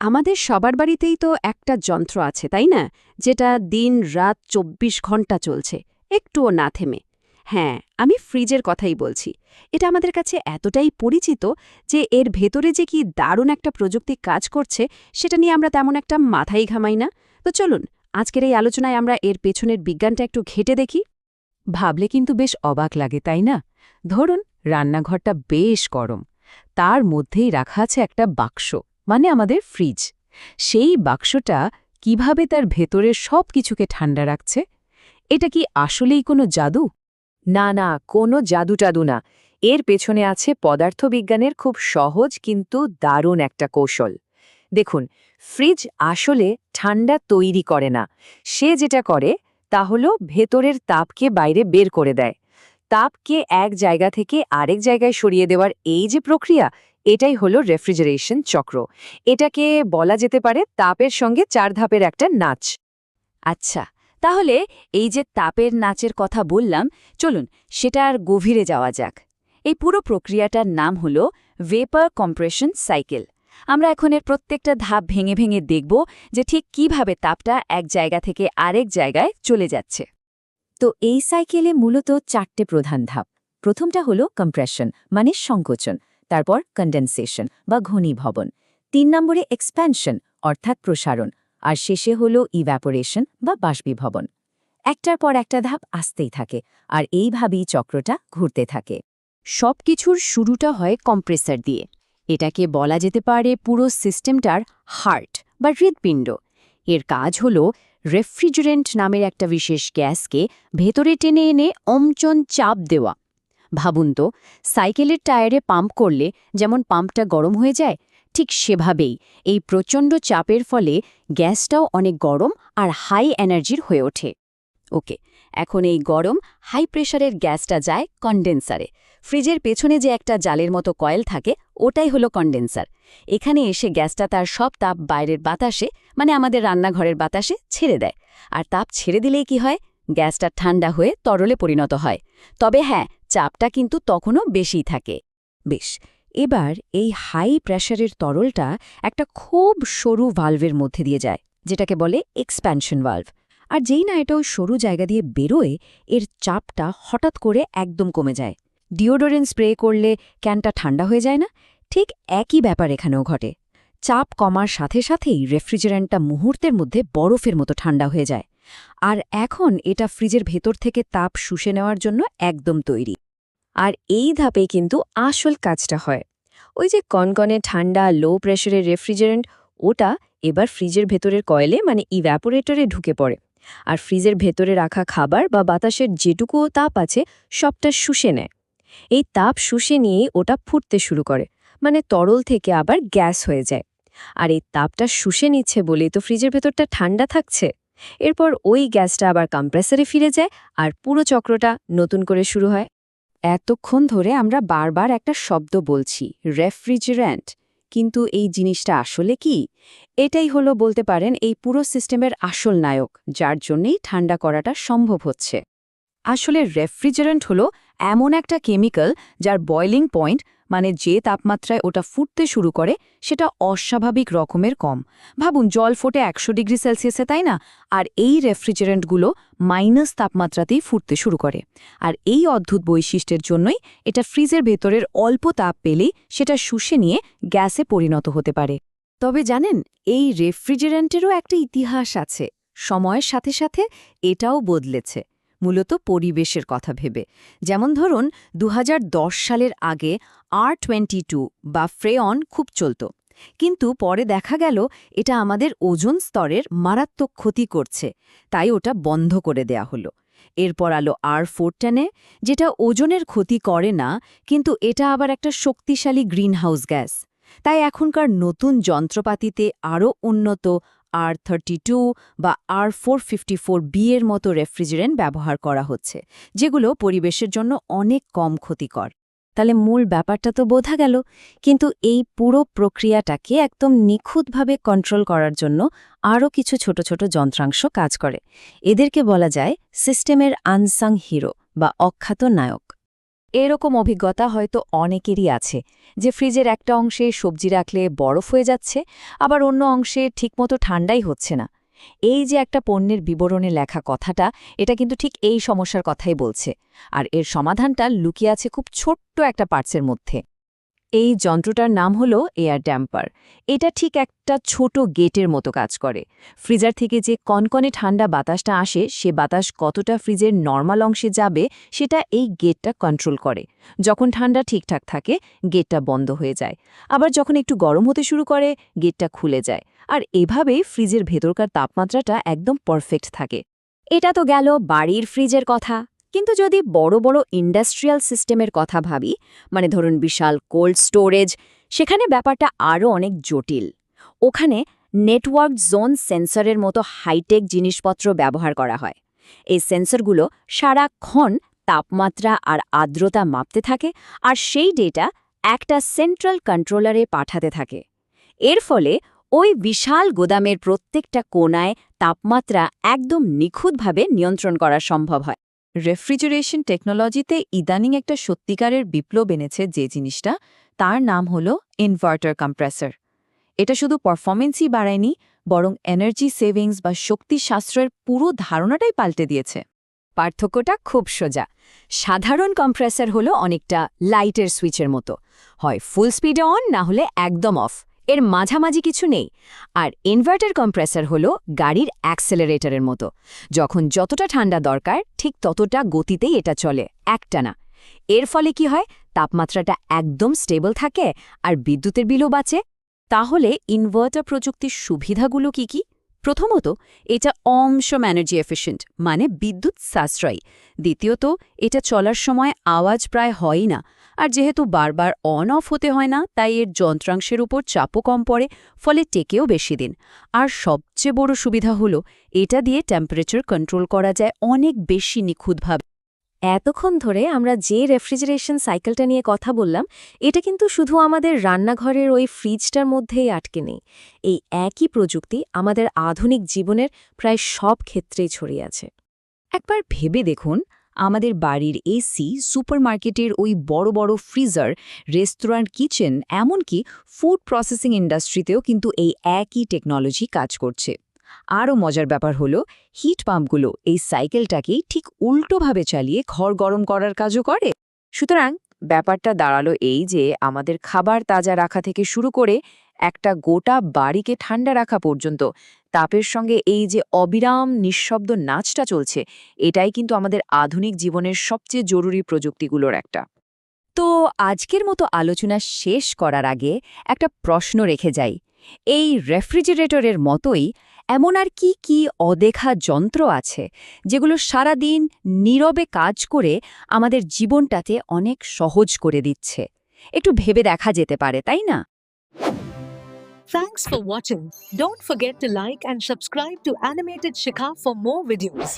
আমাদের সবার বাড়িতেই তো একটা যন্ত্র আছে তাই না, যেটা দিন রাত ২৪ ঘন্টা চলছে, একটুও না থেমে। হ্যাঁ, আমি ফ্রিজের কথাই বলছি। এটা আমাদের কাছে এতটাই পরিচিত যে এর ভেতরে যে কি দারুণ একটা প্রযুক্তি কাজ করছে সেটা নিয়ে আমরা তেমন একটা মাথাই ঘামাই না। তো চলুন, আজকের এই আলোচনায় আমরা এর পেছনের বিজ্ঞানটা একটু ঘেঁটে দেখি। ভাবলে কিন্তু বেশ অবাক লাগে তাই না? ধরুন রান্নাঘরটা বেশ গরম, তার মধ্যেই রাখা আছে একটা বাক্স, মানে আমাদের ফ্রিজ। সেই বাক্সটা কিভাবে তার ভেতরের সব কিছুকে ঠান্ডা রাখছে? এটা কি আসলেই কোনো জাদু? না না, কোনো জাদু-টাদু না। এর পেছনে আছে পদার্থবিজ্ঞানের খুব সহজ কিন্তু দারুণ একটা কৌশল। দেখুন, ফ্রিজ আসলে ঠান্ডা তৈরি করে না। সে যেটা করে তা হলো ভেতরের তাপকে বাইরে বের করে দেয়। তাপকে এক জায়গা থেকে আরেক জায়গায় সরিয়ে দেওয়ার এই যে প্রক্রিয়া, এটাই হলো রেফ্রিজারেশন চক্র। এটাকে বলা যেতে পারে তাপের সঙ্গে ৪ ধাপের একটা নাচ। আচ্ছা, তাহলে এই যে তাপের নাচের কথা বললাম, চলুন সেটা আর গভীরে যাওয়া যাক। এই পুরো প্রক্রিয়াটার নাম হল ভেপার কম্প্রেশন সাইকেল। আমরা এখন এর প্রত্যেকটা ধাপ ভেঙে ভেঙে দেখব যে ঠিক কিভাবে তাপটা এক জায়গা থেকে আরেক জায়গায় চলে যাচ্ছে। তো এই সাইকেলে মূলত ৪টে প্রধান ধাপ। প্রথমটা হলো কম্প্রেশন মানে সংকোচন, তারপর কন্ডেনসেশন বা ঘনীভবন, ৩ নম্বরে এক্সপ্যানশন অর্থাৎ প্রসারণ, আর শেষে হলো ইভ্যাপোরেশন বা বাষ্পীভবন। একটার পর একটা ধাপ আসতেই থাকে, আর এইভাবেই চক্রটা ঘুরতে থাকে। সব কিছুর শুরুটা হয় কম্প্রেসার দিয়ে। এটাকে বলা যেতে পারে পুরো সিস্টেমটার হার্ট বা হৃৎপিণ্ড। এর কাজ হল রেফ্রিজারেন্ট নামের একটা বিশেষ গ্যাসকে ভেতরে টেনে এনে অমচন চাপ দেওয়া। ভাবুন তো, সাইকেলের টায়ারে পাম্প করলে যেমন পাম্পটা গরম হয়ে যায়, ঠিক সেভাবেই এই প্রচণ্ড চাপের ফলে গ্যাসটাও অনেক গরম আর হাই এনার্জির হয়ে ওঠে। ওকে, এখন এই গরম হাই প্রেশারের গ্যাসটা যায় কনডেন্সারে। ফ্রিজের পেছনে যে একটা জালের মতো কয়েল থাকে, ওটাই হলো কনডেন্সার। এখানে এসে গ্যাসটা তার সব তাপ বাইরের বাতাসে, মানে আমাদের রান্নাঘরের বাতাসে ছেড়ে দেয়। আর তাপ ছেড়ে দিলেই কি হয়? গ্যাসটা ঠান্ডা হয়ে তরলে পরিণত হয়। তবে হ্যাঁ, চাপটা কিন্তু তখনও বেশিই থাকে। বেশ, এবার এই হাই প্রেশারের তরলটা একটা খুব সরু ভালভের মধ্যে দিয়ে যায়, যেটাকে বলে এক্সপ্যানশন ভালভ। আর যেই না এটা ওই সরু জায়গা দিয়ে বেরোয়, এর চাপটা হঠাৎ করে একদম কমে যায়। ডিওডোরেন্ট স্প্রে করলে ক্যানটা ঠান্ডা হয়ে যায় না? ঠিক একই ব্যাপার এখানেও ঘটে। চাপ কমার সাথে সাথেই রেফ্রিজারেন্টটা মুহূর্তের মধ্যে বরফের মতো ঠান্ডা হয়ে যায়। আর এখন এটা ফ্রিজের ভেতর থেকে তাপ শুষে নেওয়ার জন্য একদম তৈরি। আর এই ধাপেই কিন্তু আসল কাজটা হয়। ওই যে কনকনে ঠান্ডা লো প্রেশারের রেফ্রিজারেন্ট, ওটা এবার ফ্রিজের ভেতরের কয়েলে মানে ইভ্যাপোরেটরে ঢুকে পড়ে। আর ফ্রিজের ভেতরে রাখা খাবার বা বাতাসের যেটুকুও তাপ আছে সবটা শুষে নেয়। এই তাপ শুষে নিয়েই ওটা ফুটতে শুরু করে, মানে তরল থেকে আবার গ্যাস হয়ে যায়। আর এই তাপটা শুষে নিচ্ছে বলেই তো ফ্রিজের ভেতরটা ঠান্ডা থাকছে। এরপর ওই গ্যাসটা আবার কম্প্রেসারে ফিরে যায়, আর পুরো চক্রটা নতুন করে শুরু হয়। এতক্ষণ ধরে আমরা বারবার একটা শব্দ বলছি, রেফ্রিজারেন্ট। কিন্তু এই জিনিসটা আসলে কি? এটাই হলো বলতে পারেন এই পুরো সিস্টেমের আসল নায়ক, যার জন্যই ঠান্ডা করাটা সম্ভব হচ্ছে। আসলে রেফ্রিজারেন্ট হলো এমন একটা কেমিক্যাল যার বয়লিং পয়েন্ট, মানে যে তাপমাত্রায় ওটা ফুটতে শুরু করে, সেটা অস্বাভাবিক রকমের কম। ভাবুন, জল ফোটে ১০০ ডিগ্রি সেলসিয়াসে, তাই না? আর এই রেফ্রিজারেন্টগুলো মাইনাস তাপমাত্রাতেই ফুটতে শুরু করে। আর এই অদ্ভুত বৈশিষ্ট্যের জন্যই এটা ফ্রিজের ভেতরের অল্প তাপ পেলেই সেটা শুষে নিয়ে গ্যাসে পরিণত হতে পারে। তবে জানেন, এই রেফ্রিজারেন্টেরও একটা ইতিহাস আছে। সময়ের সাথে সাথে এটাও বদলেছে, মূলত পরিবেশের কথা ভেবে। যেমন ধরুন, ২০১০ সালের আগে R22 বা ফ্রেয়ন খুব চলত। কিন্তু পরে দেখা গেল এটা আমাদের ওজোন স্তরের মারাত্মক ক্ষতি করছে, তাই ওটা বন্ধ করে দেয়া হলো। এরপর আলো R410, যেটা ওজনের ক্ষতি করে না, কিন্তু এটা আবার একটা শক্তিশালী গ্রিনহাউস গ্যাস। তাই এখনকার নতুন যন্ত্রপাতিতে আরও উন্নত R32 বা R454B এর মতো রেফ্রিজারেন্ট ব্যবহার করা হচ্ছে, যেগুলো পরিবেশের জন্য অনেক কম ক্ষতিকর। তাহলে মূল ব্যাপারটা তো বোঝা গেল, কিন্তু এই পুরো প্রক্রিয়াটাকে একদম নিখুঁতভাবে কন্ট্রোল করার জন্য আরও কিছু ছোট ছোট যন্ত্রাংশ কাজ করে। এদেরকে বলা যায় সিস্টেমের আনসাং হিরো বা অখ্যাত নায়ক। এরকম অভিজ্ঞতা হয়তো অনেকেরই আছে, যে ফ্রিজের একটা অংশে সবজি রাখলে বরফ হয়ে যাচ্ছে, আবার অন্য অংশে ঠিকমতো ঠান্ডাই হচ্ছে না। এই যে একটা পণ্যের বিবরণে লেখা কথাটা, এটা কিন্তু ঠিক এই সমস্যার কথাই বলছে। আর এর সমাধানটা লুকিয়ে আছে খুব ছোট্ট একটা পার্টসের মধ্যে। এই যন্ত্রটার নাম হলো এয়ার ড্যাম্পার। এটা ঠিক একটা ছোট গেটের মতো কাজ করে। ফ্রিজার থেকে যে কনকনে ঠান্ডা বাতাসটা আসে, সে বাতাস কতটা ফ্রিজের নরমাল অংশে যাবে সেটা এই গেটটা কন্ট্রোল করে। যখন ঠান্ডা ঠিকঠাক থাকে, গেটটা বন্ধ হয়ে যায়। আবার যখন একটু গরম হতে শুরু করে, গেটটা খুলে যায়। আর এভাবেই ফ্রিজের ভেতরকার তাপমাত্রাটা একদম পারফেক্ট থাকে। এটা তো গেল বাড়ির ফ্রিজের কথা, কিন্তু যদি বড় বড় ইন্ডাস্ট্রিয়াল সিস্টেমের কথা ভাবি, মানে ধরুন বিশাল কোল্ড স্টোরেজ, সেখানে ব্যাপারটা আরও অনেক জটিল। ওখানে নেটওয়ার্ক জোন সেন্সরের মতো হাইটেক জিনিসপত্র ব্যবহার করা হয়। এই সেন্সরগুলো সারাক্ষণ তাপমাত্রা আর আর্দ্রতা মাপতে থাকে, আর সেই ডেটা একটা সেন্ট্রাল কন্ট্রোলারে পাঠাতে থাকে। এর ফলে ওই বিশাল গোদামের প্রত্যেকটা কোণায় তাপমাত্রা একদম নিখুঁতভাবে নিয়ন্ত্রণ করা সম্ভব হয়। রেফ্রিজারেশন টেকনোলজিতে ইদানিং একটা সত্যিকারের বিপ্লব এনেছে যে জিনিসটা, তার নাম হলো ইনভার্টার কম্প্রেসর। এটা শুধু পারফরমেন্সই বাড়ায়নি, বরং এনার্জি সেভিংস বা শক্তি সাশ্রয়ের পুরো ধারণাটাই পাল্টে দিয়েছে। পার্থক্যটা খুব সোজা। সাধারণ কম্প্রেসর হলো অনেকটা লাইটের সুইচের মতো, হয় ফুল স্পিডে অন, না হলে একদম অফ। এর মাঝামাঝি কিছু নেই। আর ইনভার্টার কম্প্রেসর হলো গাড়ির অ্যাক্সেলারেটরের মতো। যখন যতটা ঠান্ডা দরকার, ঠিক ততটা গতিতেই এটা চলে, একটানা। এর ফলে কি হয়, তাপমাত্রাটা একদম স্টেবল থাকে আর বিদ্যুতের বিলও বাঁচে। তাহলে ইনভার্টার প্রযুক্তির সুবিধাগুলো কি কি? প্রথমত, এটা অংশম এনার্জি এফিশিয়েন্ট, মানে বিদ্যুৎ সাশ্রয়ী। দ্বিতীয়ত, এটা চলার সময় আওয়াজ প্রায় হয়ই না, আর যেহেতু বারবার অন অফ হতে হয় না, তাই এর যন্ত্রাংশের উপর চাপও কম পড়ে, ফলে টেকেও বেশি দিন। আর সবচেয়ে বড় সুবিধা হলো, এটা দিয়ে টেম্পারেচার কন্ট্রোল করা যায় অনেক বেশি নিখুঁতভাবে। এতক্ষণ ধরে আমরা যে রেফ্রিজারেশন সাইকেলটা নিয়ে কথা বললাম, এটা কিন্তু শুধু আমাদের রান্নাঘরের ওই ফ্রিজটার মধ্যেই আটকে নেই। এই একই প্রযুক্তি আমাদের আধুনিক জীবনের প্রায় সব ক্ষেত্রেই ছড়িয়ে আছে। একবার ভেবে দেখুন, আমাদের বাড়ির এসি, সুপারমার্কেটের ওই বড় বড় ফ্রিজার, রেস্তোরাঁর কিচেন, এমনকি ফুড প্রসেসিং ইন্ডাস্ট্রিতেও কিন্তু এই একই টেকনোলজি কাজ করছে। আরও মজার ব্যাপার হলো, হিট পাম্পগুলো এই সাইকেলটাকেই ঠিক উল্টোভাবে চালিয়ে ঘর গরম করার কাজও করে। সুতরাং ব্যাপারটা দাঁড়ালো এই যে, আমাদের খাবার তাজা রাখা থেকে শুরু করে একটা গোটা বাড়িকে ঠান্ডা রাখা পর্যন্ত তাপের সঙ্গে এই যে অবিরাম নিঃশব্দ নাচটা চলছে, এটাই কিন্তু আমাদের আধুনিক জীবনের সবচেয়ে জরুরি প্রযুক্তিগুলোর একটা। তো আজকের মতো আলোচনা শেষ করার আগে একটা প্রশ্ন রেখে যাই। এই রেফ্রিজারেটরের মতোই এমন আর কি কি অদেখা যন্ত্র আছে, যেগুলো সারাদিন নীরবে কাজ করে আমাদের জীবনটাতে অনেক সহজ করে দিচ্ছে? একটু ভেবে দেখা যেতে পারে, তাই না? Thanks for watching. Don't forget to like and subscribe to Animated Shikha for more videos.